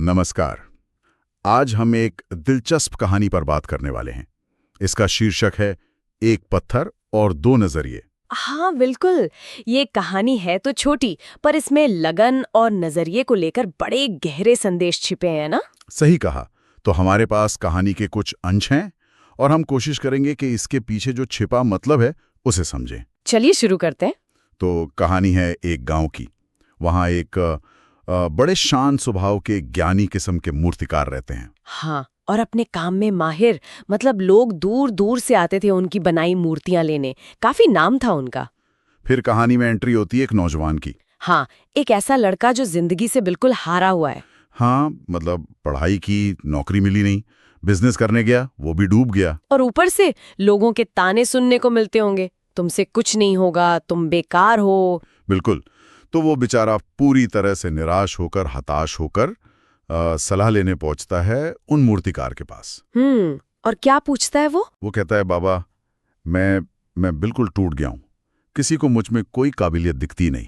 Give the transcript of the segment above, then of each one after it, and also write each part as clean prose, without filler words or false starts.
नमस्कार। आज हम एक दिलचस्प कहानी पर बात करने वाले हैं। इसका शीर्षक है एक पत्थर और दो नजरिए। हाँ बिल्कुल। ये कहानी है तो छोटी, पर इसमें लगन और नजरिए को लेकर बड़े गहरे संदेश छिपे हैं ना। सही कहा। तो हमारे पास कहानी के कुछ अंश हैं और हम कोशिश करेंगे कि इसके पीछे जो छिपा मतलब है उसे समझें। चलिए शुरू करते हैं। तो कहानी है एक गांव की। वहाँ एक बड़े शांत स्वभाव के ज्ञानी किस्म के मूर्तिकार रहते हैं। हाँ, और अपने काम में माहिर, मतलब लोग दूर दूर से आते थे उनकी बनाई मूर्तियां लेने। काफी नाम था उनका। फिर कहानी में एंट्री होती है एक नौजवान की। हाँ, एक ऐसा लड़का जो जिंदगी से बिल्कुल हारा हुआ है। हाँ, मतलब पढ़ाई की, नौकरी मिली नहीं, बिजनेस करने गया, वो भी डूब गया। और ऊपर से लोगों के ताने सुनने को मिलते होंगे, तुमसे कुछ नहीं होगा, तुम बेकार हो। बिल्कुल। तो वो बेचारा पूरी तरह से निराश होकर, हताश होकर सलाह लेने पहुंचता है उन मूर्तिकार के पास। और क्या पूछता है वो? वो कहता है, बाबा मैं बिल्कुल टूट गया हूं। किसी को मुझ में कोई काबिलियत दिखती नहीं।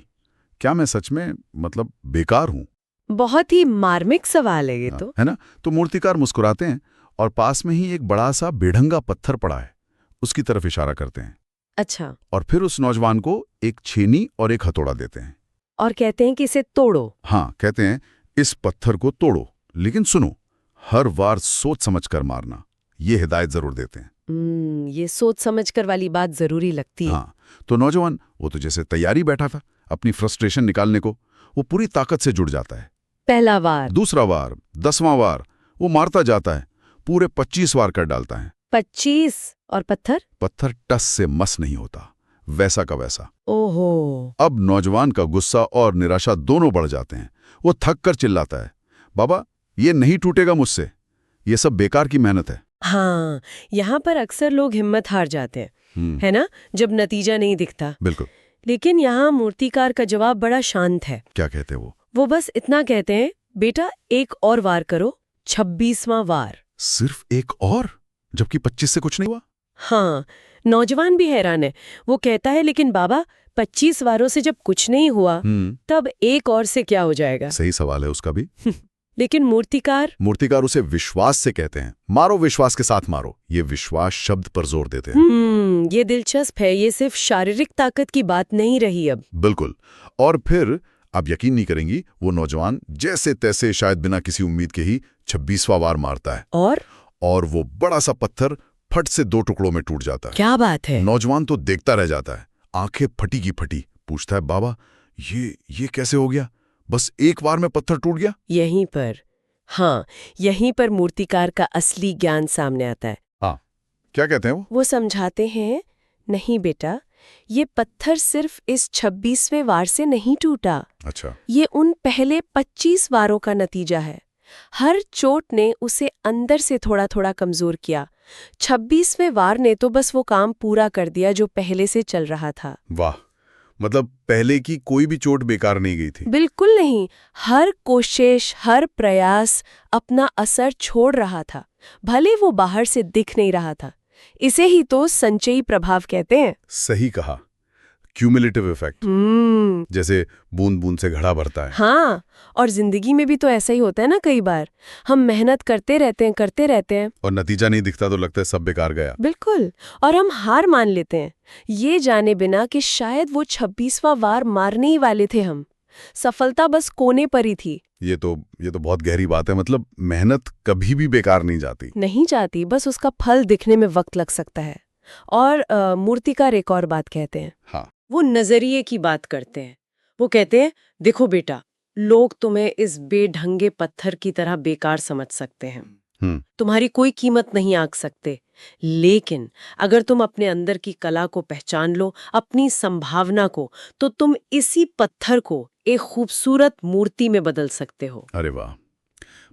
क्या मैं सच में मतलब बेकार हूं? बहुत ही मार्मिक सवाल है ये तो। है ना? तो मूर्तिकार मुस्कुराते हैं और पास में ही एक बड़ा सा बेढंगा पत्थर पड़ा है, उसकी तरफ इशारा करते हैं। अच्छा। और फिर उस नौजवान को एक छेनी और एक हथौड़ा देते हैं और कहते हैं कि इसे तोड़ो। हाँ, कहते हैं इस पत्थर को तोड़ो, लेकिन सुनो, हर बार सोच समझकर मारना। ये हिदायत जरूर देते हैं। ये सोच समझकर वाली बात जरूरी लगती है। हाँ, तो नौजवान वो तो जैसे तैयारी बैठा था अपनी फ्रस्ट्रेशन निकालने को, वो पूरी ताकत से जुड़ जाता है। पहला वार, दूसरा वार, 10वां वार, वो मारता जाता है, पूरे 25 वार कर डालता है। 25। और पत्थर टस से मस नहीं होता, वैसा का वैसा। ओहो। अब नौजवान का गुस्सा और निराशा दोनों बढ़ जाते हैं। वो थक कर चिल्लाता है, बाबा ये नहीं टूटेगा मुझसे, ये सब बेकार की मेहनत है। हाँ, यहाँ पर अक्सर लोग हिम्मत हार जाते हैं, है ना, जब नतीजा नहीं दिखता। बिल्कुल। लेकिन यहाँ मूर्तिकार का जवाब बड़ा शांत है। क्या कहते हैं वो बस इतना कहते हैं, बेटा एक और वार करो, 26वां वार। सिर्फ एक और? जबकि 25 से कुछ नहीं हुआ? हाँ, नौजवान भी हैरान है। वो कहता है, लेकिन बाबा 25 वारों से जब कुछ नहीं हुआ तब एक और से क्या हो जाएगा? सही सवाल है उसका भी। लेकिन मूर्तिकार उसे विश्वास से कहते हैं, मारो, विश्वास के साथ मारो। ये विश्वास शब्द पर जोर देते हैं। ये दिलचस्प है। ये सिर्फ शारीरिक ताकत की बात नहीं रही अब। बिल्कुल। और फिर आप यकीन नहीं करेंगी, वो नौजवान जैसे तैसे, शायद बिना किसी उम्मीद के ही 26वां वार मारता है। और वो बड़ा सा पत्थर फट से 2 टुकड़ों में टूट जाता है। क्या बात है! नौजवान तो देखता रह जाता है, आंखें फटी की फटी। पूछता है, बाबा ये कैसे हो गया? बस एक बार में पत्थर टूट गया? यहीं पर मूर्तिकार का असली ज्ञान सामने आता है। हाँ, क्या कहते हैं वो समझाते हैं, नहीं बेटा, ये पत्थर सिर्फ इस 26वें वार से नहीं टूटा। अच्छा। ये उन पहले 25 वारों का नतीजा है। हर चोट ने उसे अंदर से थोड़ा थोड़ा कमजोर किया। 26वें वार ने तो बस वो काम पूरा कर दिया जो पहले से चल रहा था। वाह, मतलब पहले की कोई भी चोट बेकार नहीं गई थी? बिल्कुल नहीं। हर कोशिश, हर प्रयास अपना असर छोड़ रहा था, भले वो बाहर से दिख नहीं रहा था। इसे ही तो संचयी प्रभाव कहते हैं। सही कहा, क्यूमुलेटिव इफेक्ट। जैसे बूंद बूंद से घड़ा भरता है। हाँ, और जिंदगी में भी तो ऐसा ही होता है ना। कई बार हम मेहनत करते रहते हैं और नतीजा नहीं दिखता तो लगता है सब बेकार गया। बिल्कुल। और हम हार मान लेते हैं, ये जाने बिना कि शायद वो 26वां वार मारने ही वाले थे हम। सफलता बस कोने पर ही थी। ये तो बहुत गहरी बात है। मतलब मेहनत कभी भी बेकार नहीं जाती, बस उसका फल दिखने में वक्त लग सकता है। और मूर्तिकार एक और बात कहते हैं। हाँ, वो नजरिए की बात करते हैं। वो कहते हैं, देखो बेटा, लोग तुम्हें इस बेढंगे पत्थर की तरह बेकार समझ सकते हैं, तुम्हारी कोई कीमत नहीं आंक सकते। लेकिन अगर तुम अपने अंदर की कला को पहचान लो, अपनी संभावना को, तो तुम इसी पत्थर को एक खूबसूरत मूर्ति में बदल सकते हो। अरे वाह,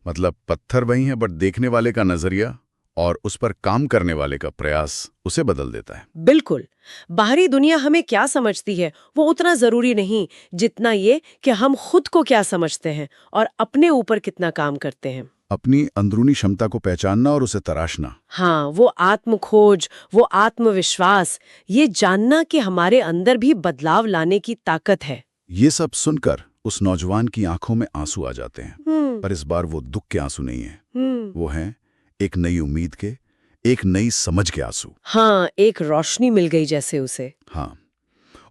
मतलब पत्थर वही है, बट देखने वाले का नजरिया और उस पर काम करने वाले का प्रयास उसे बदल देता है। बिल्कुल। बाहरी दुनिया हमें क्या समझती है वो उतना जरूरी नहीं जितना ये कि हम खुद को क्या समझते हैं और अपने ऊपर कितना काम करते हैं। अपनी अंदरूनी क्षमता को पहचानना और उसे तराशना। हाँ, वो आत्मखोज, वो आत्मविश्वास, ये जानना कि हमारे अंदर भी बदलाव लाने की ताकत है। ये सब सुनकर उस नौजवान की आंखों में आंसू आ जाते हैं, पर इस बार वो दुख के आंसू नहीं हैं। वो हैं एक नई उम्मीद के, एक नई समझ के आंसू। हाँ, एक रोशनी मिल गई जैसे उसे। हाँ,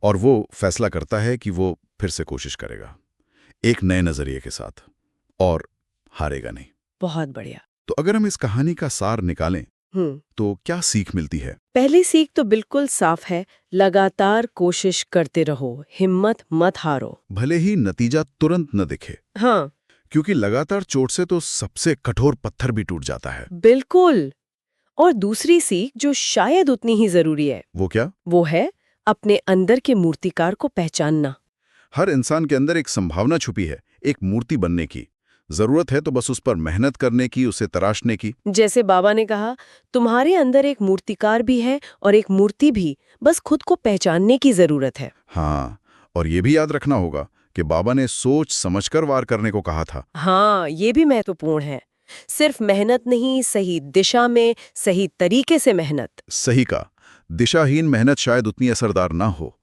और वो फैसला करता है कि वो फिर से कोशिश करेगा, एक नए नजरिए के साथ, और हारेगा नहीं। बहुत बढ़िया। तो अगर हम इस कहानी का सार निकालें तो क्या सीख मिलती है? पहली सीख तो बिल्कुल साफ है, लगातार कोशिश करते रहो, हिम्मत मत हारो। भले ही नतीजा तुरंत न दिखे। हाँ, क्योंकि लगातार चोट से तो सबसे कठोर पत्थर भी टूट जाता है। बिल्कुल। और दूसरी सीख जो शायद उतनी ही जरूरी है, वो क्या? वो है अपने अंदर के मूर्तिकार को पहचानना। हर इंसान के अंदर एक संभावना छुपी है, एक मूर्ति बनने की। जरूरत है तो बस उस पर मेहनत करने की, उसे तराशने की। जैसे बाबा ने कहा, तुम्हारे अंदर एक मूर्तिकार भी है और एक मूर्ति भी, बस खुद को पहचानने की जरूरत है। हाँ, और ये भी याद रखना होगा कि बाबा ने सोच समझकर वार करने को कहा था। हाँ, ये भी महत्वपूर्ण है। सिर्फ मेहनत नहीं, सही दिशा में, सही तरीके से मेहनत। सही का, दिशाहीन मेहनत शायद उतनी असरदार ना हो।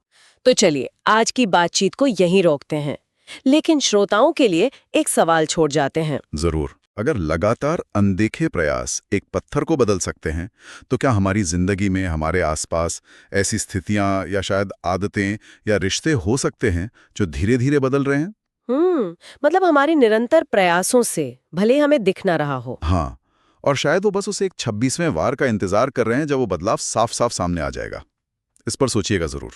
तो चलिए आज की बातचीत को यहीं रोकते हैं, लेकिन श्रोताओं के लिए एक सवाल छोड़ जाते हैं। जरूर। अगर लगातार अनदेखे प्रयास एक पत्थर को बदल सकते हैं, तो क्या हमारी जिंदगी में, हमारे आसपास ऐसी स्थितियां या शायद आदतें या रिश्ते हो सकते हैं जो धीरे धीरे बदल रहे हैं? मतलब हमारे निरंतर प्रयासों से, भले हमें दिख ना रहा हो। हाँ, और शायद वो बस उस एक 26वें वार का इंतजार कर रहे हैं जब वो बदलाव साफ साफ सामने आ जाएगा। इस पर सोचिएगा जरूर।